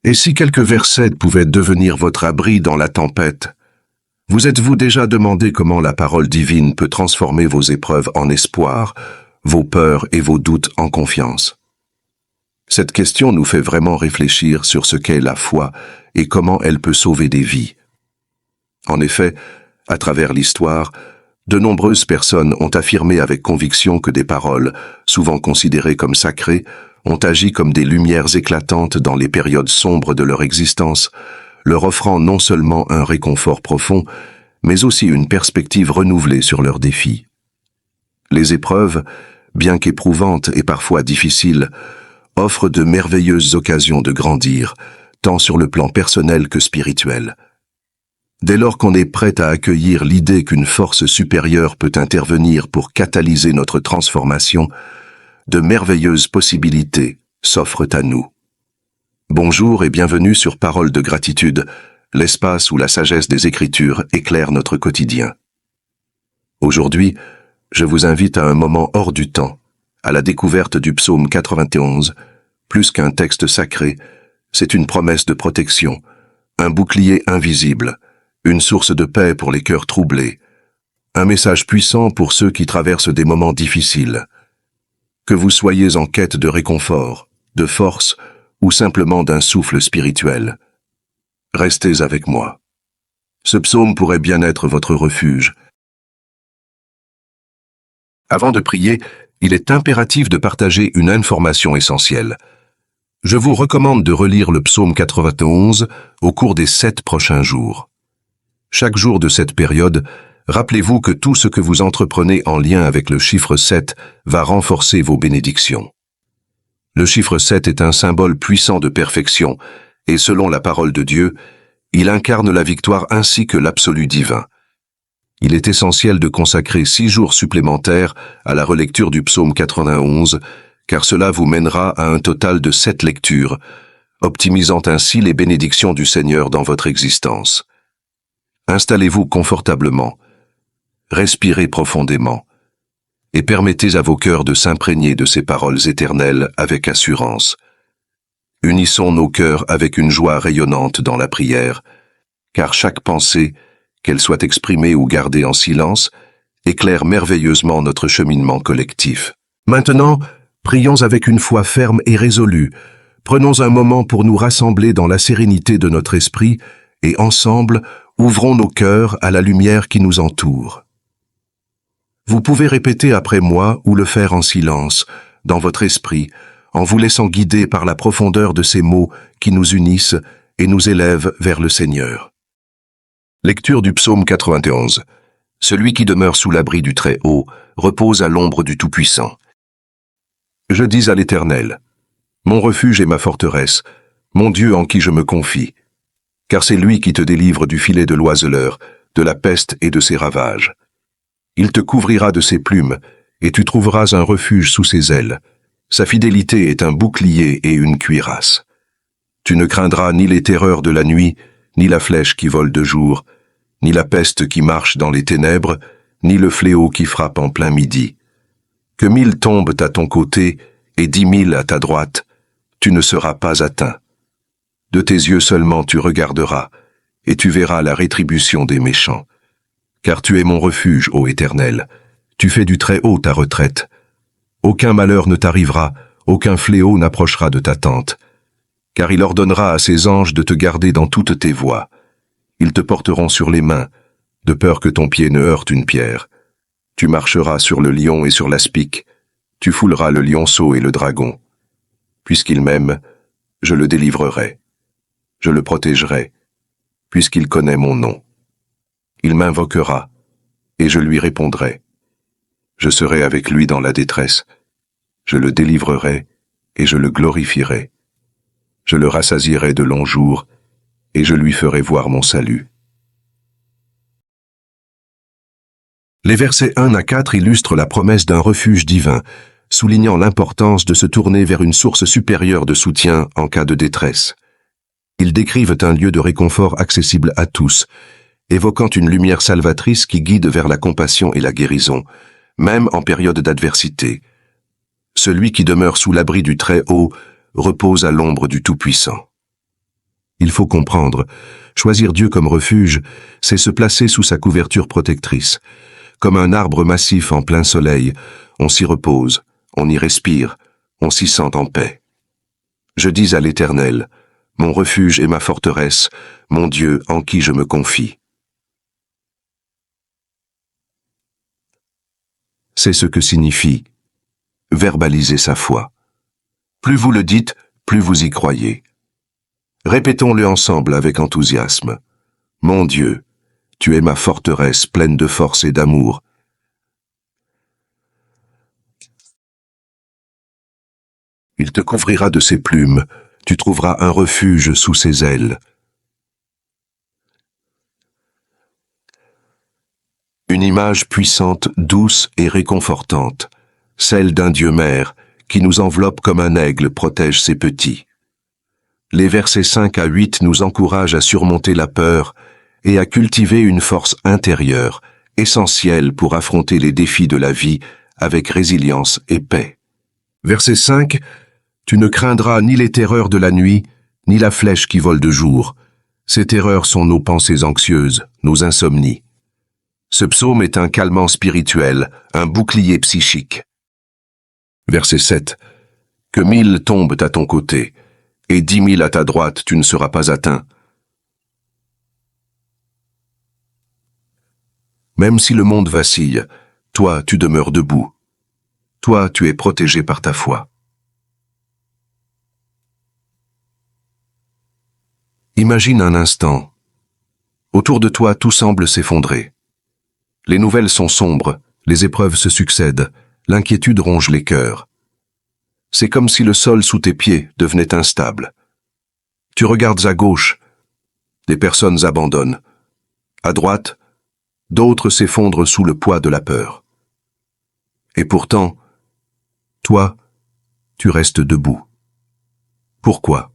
Et si quelques versets pouvaient devenir votre abri dans la tempête, vous êtes-vous déjà demandé comment la parole divine peut transformer vos épreuves en espoir, vos peurs et vos doutes en confiance? Cette question nous fait vraiment réfléchir sur ce qu'est la foi et comment elle peut sauver des vies. En effet, à travers l'histoire, de nombreuses personnes ont affirmé avec conviction que des paroles, souvent considérées comme sacrées, ont agi comme des lumières éclatantes dans les périodes sombres de leur existence, leur offrant non seulement un réconfort profond, mais aussi une perspective renouvelée sur leurs défis. Les épreuves, bien qu'éprouvantes et parfois difficiles, offrent de merveilleuses occasions de grandir, tant sur le plan personnel que spirituel. Dès lors qu'on est prêt à accueillir l'idée qu'une force supérieure peut intervenir pour catalyser notre transformation, de merveilleuses possibilités s'offrent à nous. Bonjour et bienvenue sur Parole de gratitude, l'espace où la sagesse des Écritures éclaire notre quotidien. Aujourd'hui, je vous invite à un moment hors du temps, à la découverte du psaume 91. Plus qu'un texte sacré, c'est une promesse de protection, un bouclier invisible, une source de paix pour les cœurs troublés, un message puissant pour ceux qui traversent des moments difficiles. Que vous soyez en quête de réconfort, de force ou simplement d'un souffle spirituel, restez avec moi. Ce psaume pourrait bien être votre refuge. Avant de prier, il est impératif de partager une information essentielle. Je vous recommande de relire le psaume 91 au cours des 7 prochains jours. Chaque jour de cette période, rappelez-vous que tout ce que vous entreprenez en lien avec le chiffre 7 va renforcer vos bénédictions. Le chiffre 7 est un symbole puissant de perfection, et selon la parole de Dieu, il incarne la victoire ainsi que l'absolu divin. Il est essentiel de consacrer 6 jours supplémentaires à la relecture du psaume 91, car cela vous mènera à un total de 7 lectures, optimisant ainsi les bénédictions du Seigneur dans votre existence. Installez-vous confortablement, respirez profondément, et permettez à vos cœurs de s'imprégner de ces paroles éternelles avec assurance. Unissons nos cœurs avec une joie rayonnante dans la prière, car chaque pensée, qu'elle soit exprimée ou gardée en silence, éclaire merveilleusement notre cheminement collectif. Maintenant, prions avec une foi ferme et résolue. Prenons un moment pour nous rassembler dans la sérénité de notre esprit et ensemble, ouvrons nos cœurs à la lumière qui nous entoure. Vous pouvez répéter après moi ou le faire en silence, dans votre esprit, en vous laissant guider par la profondeur de ces mots qui nous unissent et nous élèvent vers le Seigneur. Lecture du psaume 91. Celui qui demeure sous l'abri du Très-Haut repose à l'ombre du Tout-Puissant. Je dis à l'Éternel, mon refuge et ma forteresse, mon Dieu en qui je me confie, car c'est lui qui te délivre du filet de l'oiseleur, de la peste et de ses ravages. Il te couvrira de ses plumes, et tu trouveras un refuge sous ses ailes. Sa fidélité est un bouclier et une cuirasse. Tu ne craindras ni les terreurs de la nuit, ni la flèche qui vole de jour, ni la peste qui marche dans les ténèbres, ni le fléau qui frappe en plein midi. Que 1000 tombent à ton côté et 10 000 à ta droite, tu ne seras pas atteint. De tes yeux seulement tu regarderas, et tu verras la rétribution des méchants. Car tu es mon refuge, ô Éternel, tu fais du Très-Haut ta retraite. Aucun malheur ne t'arrivera, aucun fléau n'approchera de ta tente. Car il ordonnera à ses anges de te garder dans toutes tes voies. Ils te porteront sur les mains, de peur que ton pied ne heurte une pierre. Tu marcheras sur le lion et sur l'aspic, tu fouleras le lionceau et le dragon. Puisqu'il m'aime, je le délivrerai. Je le protégerai, puisqu'il connaît mon nom. Il m'invoquera, et je lui répondrai. Je serai avec lui dans la détresse. Je le délivrerai, et je le glorifierai. Je le rassasierai de longs jours, et je lui ferai voir mon salut. Les versets 1 à 4 illustrent la promesse d'un refuge divin, soulignant l'importance de se tourner vers une source supérieure de soutien en cas de détresse. Ils décrivent un lieu de réconfort accessible à tous, évoquant une lumière salvatrice qui guide vers la compassion et la guérison, même en période d'adversité. Celui qui demeure sous l'abri du Très-Haut repose à l'ombre du Tout-Puissant. Il faut comprendre, choisir Dieu comme refuge, c'est se placer sous sa couverture protectrice. Comme un arbre massif en plein soleil, on s'y repose, on y respire, on s'y sent en paix. Je dis à l'Éternel, mon refuge et ma forteresse, mon Dieu en qui je me confie. C'est ce que signifie verbaliser sa foi. Plus vous le dites, plus vous y croyez. Répétons-le ensemble avec enthousiasme. Mon Dieu, tu es ma forteresse pleine de force et d'amour. Il te couvrira de ses plumes, tu trouveras un refuge sous ses ailes. Une image puissante, douce et réconfortante, celle d'un Dieu mère qui nous enveloppe comme un aigle protège ses petits. Les versets 5 à 8 nous encouragent à surmonter la peur et à cultiver une force intérieure, essentielle pour affronter les défis de la vie avec résilience et paix. Verset 5, « Tu ne craindras ni les terreurs de la nuit, ni la flèche qui vole de jour. Ces terreurs sont nos pensées anxieuses, nos insomnies. » Ce psaume est un calmant spirituel, un bouclier psychique. Verset 7, « Que 1000 tombent à ton côté, et 10 000 à ta droite, tu ne seras pas atteint. » Même si le monde vacille, toi, tu demeures debout. Toi, tu es protégé par ta foi. Imagine un instant. Autour de toi, tout semble s'effondrer. Les nouvelles sont sombres, les épreuves se succèdent, l'inquiétude ronge les cœurs. C'est comme si le sol sous tes pieds devenait instable. Tu regardes à gauche, des personnes abandonnent. À droite, d'autres s'effondrent sous le poids de la peur. Et pourtant, toi, tu restes debout. Pourquoi?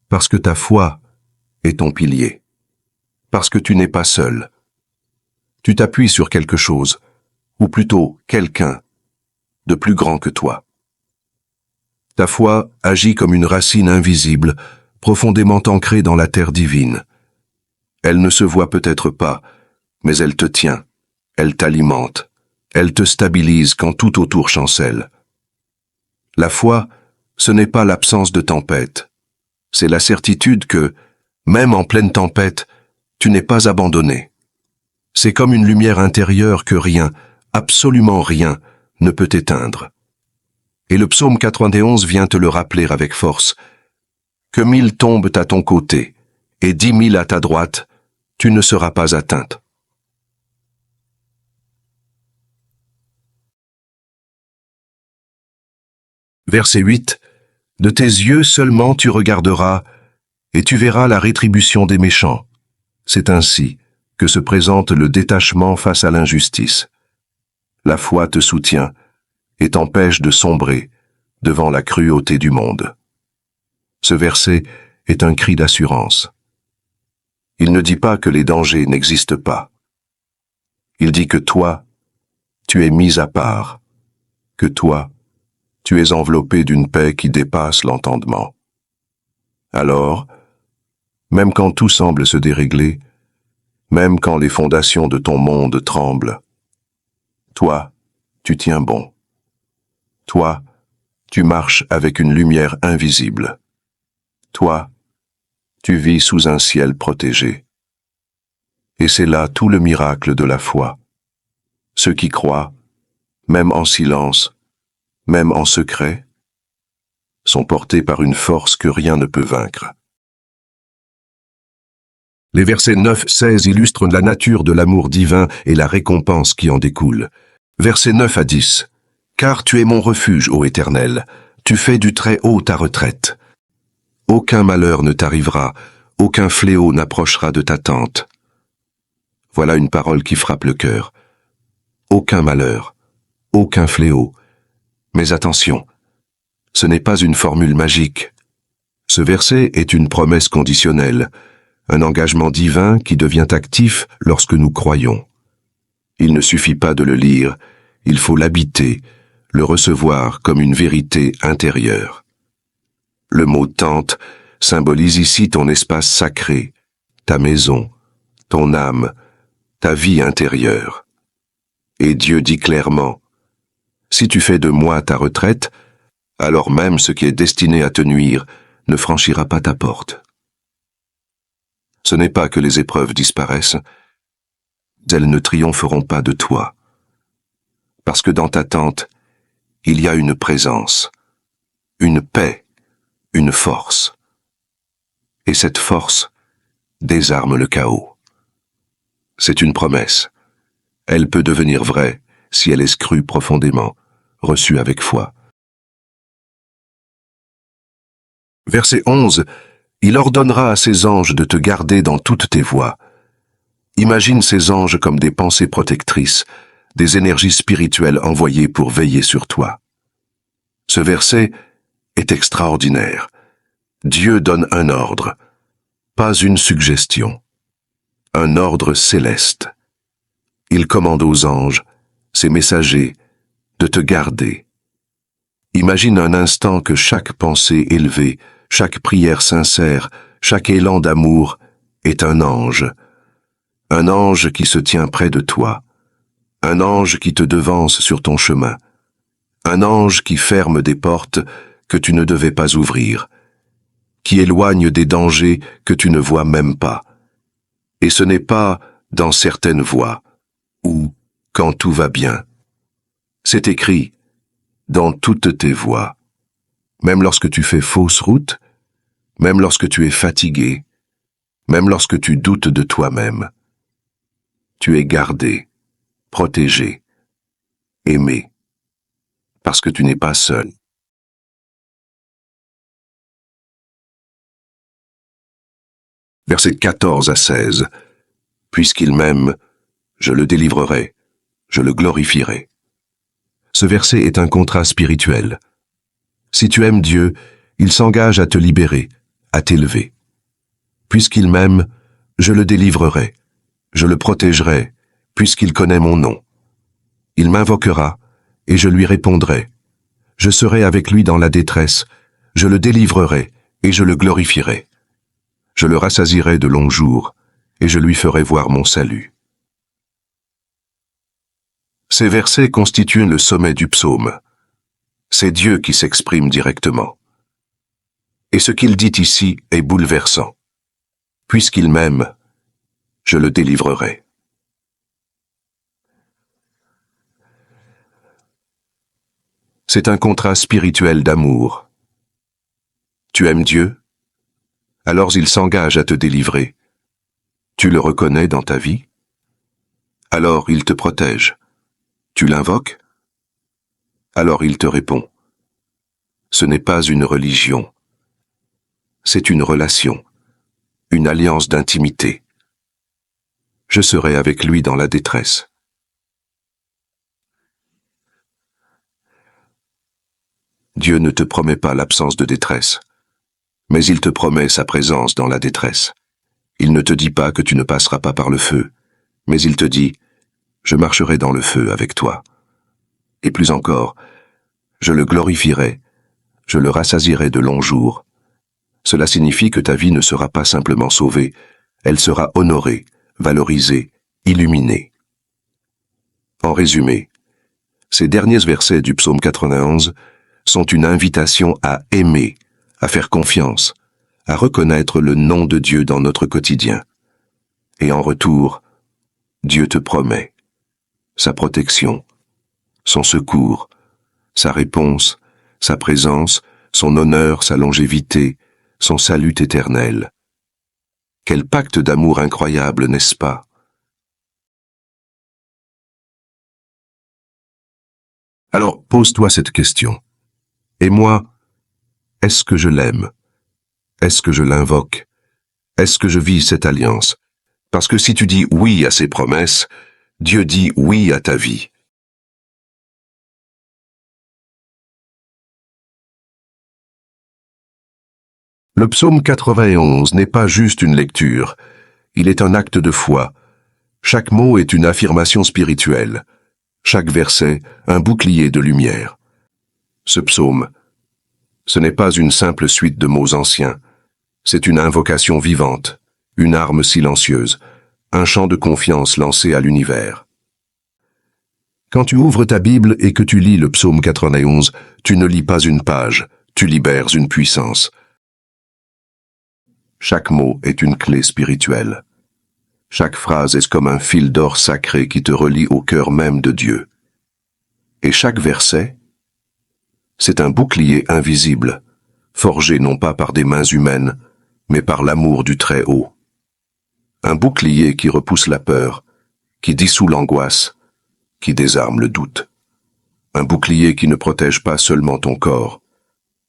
Parce que ta foi est ton pilier. Parce que tu n'es pas seul. Tu t'appuies sur quelque chose, ou plutôt quelqu'un, de plus grand que toi. Ta foi agit comme une racine invisible, profondément ancrée dans la terre divine. Elle ne se voit peut-être pas, mais elle te tient, elle t'alimente, elle te stabilise quand tout autour chancelle. La foi, ce n'est pas l'absence de tempête. C'est la certitude que, même en pleine tempête, tu n'es pas abandonné. C'est comme une lumière intérieure que rien, absolument rien, ne peut éteindre. Et le psaume 91 vient te le rappeler avec force. Que 1000 tombent à ton côté, et 10 000 à ta droite, tu ne seras pas atteinte. Verset 8. De tes yeux seulement tu regarderas, et tu verras la rétribution des méchants. C'est ainsi que se présente le détachement face à l'injustice. La foi te soutient et t'empêche de sombrer devant la cruauté du monde. Ce verset est un cri d'assurance. Il ne dit pas que les dangers n'existent pas. Il dit que toi, tu es mis à part, que toi, tu es enveloppé d'une paix qui dépasse l'entendement. Alors, même quand tout semble se dérégler, même quand les fondations de ton monde tremblent, toi, tu tiens bon. Toi, tu marches avec une lumière invisible. Toi, tu vis sous un ciel protégé. Et c'est là tout le miracle de la foi. Ceux qui croient, même en silence, même en secret, sont portés par une force que rien ne peut vaincre. Les versets 9-16 illustrent la nature de l'amour divin et la récompense qui en découle. Versets 9 à 10. « Car tu es mon refuge, ô Éternel, tu fais du Très-Haut ta retraite. Aucun malheur ne t'arrivera, aucun fléau n'approchera de ta tente. » Voilà une parole qui frappe le cœur. Aucun malheur, aucun fléau. Mais attention, ce n'est pas une formule magique. Ce verset est une promesse conditionnelle, un engagement divin qui devient actif lorsque nous croyons. Il ne suffit pas de le lire, il faut l'habiter, le recevoir comme une vérité intérieure. Le mot « tente » symbolise ici ton espace sacré, ta maison, ton âme, ta vie intérieure. Et Dieu dit clairement, « Si tu fais de moi ta retraite, alors même ce qui est destiné à te nuire ne franchira pas ta porte. » Ce n'est pas que les épreuves disparaissent, elles ne triompheront pas de toi. Parce que dans ta tente, il y a une présence, une paix, une force. Et cette force désarme le chaos. C'est une promesse. Elle peut devenir vraie si elle est scrue profondément, reçue avec foi. Verset 11. Il ordonnera à ses anges de te garder dans toutes tes voies. Imagine ces anges comme des pensées protectrices, des énergies spirituelles envoyées pour veiller sur toi. Ce verset est extraordinaire. Dieu donne un ordre, pas une suggestion. Un ordre céleste. Il commande aux anges, ses messagers, de te garder. Imagine un instant que chaque pensée élevée, chaque prière sincère, chaque élan d'amour est un ange qui se tient près de toi, un ange qui te devance sur ton chemin, un ange qui ferme des portes que tu ne devais pas ouvrir, qui éloigne des dangers que tu ne vois même pas. Et ce n'est pas dans certaines voies, ou quand tout va bien. C'est écrit dans toutes tes voies, même lorsque tu fais fausse route, même lorsque tu es fatigué, même lorsque tu doutes de toi-même. Tu es gardé, protégé, aimé, parce que tu n'es pas seul. Versets 14 à 16. Puisqu'il m'aime, je le délivrerai, je le glorifierai. Ce verset est un contrat spirituel. Si tu aimes Dieu, il s'engage à te libérer, à t'élever. Puisqu'il m'aime, je le délivrerai, je le protégerai, puisqu'il connaît mon nom. Il m'invoquera, et je lui répondrai. Je serai avec lui dans la détresse, je le délivrerai, et je le glorifierai. Je le rassasirai de longs jours, et je lui ferai voir mon salut. Ces versets constituent le sommet du psaume. C'est Dieu qui s'exprime directement. Et ce qu'il dit ici est bouleversant. Puisqu'il m'aime, je le délivrerai. C'est un contrat spirituel d'amour. Tu aimes Dieu? Alors il s'engage à te délivrer. Tu le reconnais dans ta vie? Alors il te protège. Tu l'invoques? Alors il te répond. Ce n'est pas une religion. C'est une relation, une alliance d'intimité. Je serai avec lui dans la détresse. Dieu ne te promet pas l'absence de détresse, mais il te promet sa présence dans la détresse. Il ne te dit pas que tu ne passeras pas par le feu, mais il te dit « Je marcherai dans le feu avec toi ». Et plus encore, « Je le glorifierai, je le rassasierai de longs jours ». Cela signifie que ta vie ne sera pas simplement sauvée, elle sera honorée, valorisée, illuminée. En résumé, ces derniers versets du psaume 91 sont une invitation à aimer, à faire confiance, à reconnaître le nom de Dieu dans notre quotidien. Et en retour, Dieu te promet sa protection, son secours, sa réponse, sa présence, son honneur, sa longévité, son salut éternel. Quel pacte d'amour incroyable, n'est-ce pas? Alors, pose-toi cette question. Et moi, est-ce que je l'aime? Est-ce que je l'invoque? Est-ce que je vis cette alliance? Parce que si tu dis oui à ses promesses, Dieu dit oui à ta vie. Le psaume 91 n'est pas juste une lecture, il est un acte de foi. Chaque mot est une affirmation spirituelle, chaque verset un bouclier de lumière. Ce psaume, ce n'est pas une simple suite de mots anciens, C'est une invocation vivante, une arme silencieuse, un chant de confiance lancé à l'univers. Quand tu ouvres ta Bible et que tu lis le psaume 91, tu ne lis pas une page, tu libères une puissance. Chaque mot est une clé spirituelle. Chaque phrase est comme un fil d'or sacré qui te relie au cœur même de Dieu. Et chaque verset, c'est un bouclier invisible, forgé non pas par des mains humaines, mais par l'amour du Très-Haut. Un bouclier qui repousse la peur, qui dissout l'angoisse, qui désarme le doute. Un bouclier qui ne protège pas seulement ton corps,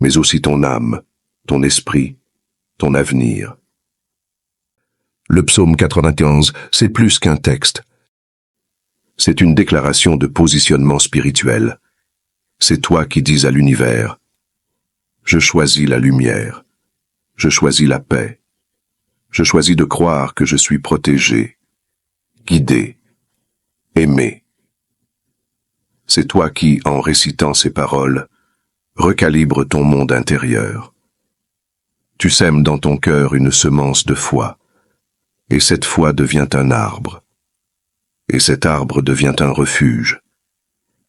mais aussi ton âme, ton esprit, ton avenir. Le psaume 91, c'est plus qu'un texte. C'est une déclaration de positionnement spirituel. C'est toi qui dis à l'univers, « Je choisis la lumière, je choisis la paix, je choisis de croire que je suis protégé, guidé, aimé. » C'est toi qui, en récitant ces paroles, recalibre ton monde intérieur. Tu sèmes dans ton cœur une semence de foi, et cette foi devient un arbre. Et cet arbre devient un refuge,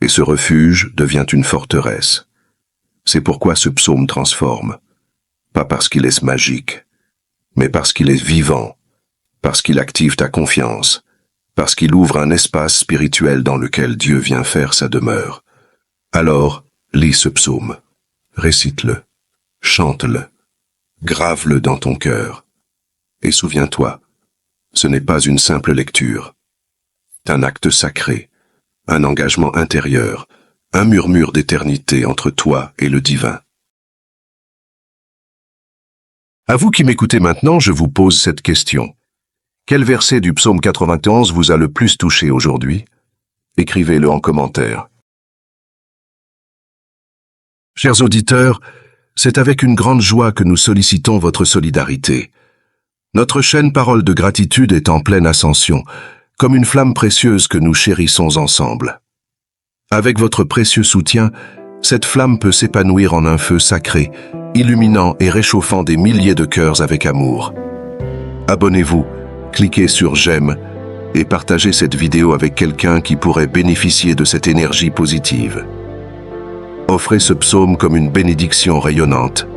et ce refuge devient une forteresse. C'est pourquoi ce psaume transforme, pas parce qu'il est magique, mais parce qu'il est vivant, parce qu'il active ta confiance, parce qu'il ouvre un espace spirituel dans lequel Dieu vient faire sa demeure. Alors, lis ce psaume, récite-le, chante-le, grave-le dans ton cœur, et souviens-toi, ce n'est pas une simple lecture. C'est un acte sacré, un engagement intérieur, un murmure d'éternité entre toi et le divin. À vous qui m'écoutez maintenant, je vous pose cette question. Quel verset du psaume 91 vous a le plus touché aujourd'hui? Écrivez-le en commentaire. Chers auditeurs, c'est avec une grande joie que nous sollicitons votre solidarité. Notre chaîne Parole de Gratitude est en pleine ascension, comme une flamme précieuse que nous chérissons ensemble. Avec votre précieux soutien, cette flamme peut s'épanouir en un feu sacré, illuminant et réchauffant des milliers de cœurs avec amour. Abonnez-vous, cliquez sur j'aime et partagez cette vidéo avec quelqu'un qui pourrait bénéficier de cette énergie positive. Offrez ce psaume comme une bénédiction rayonnante.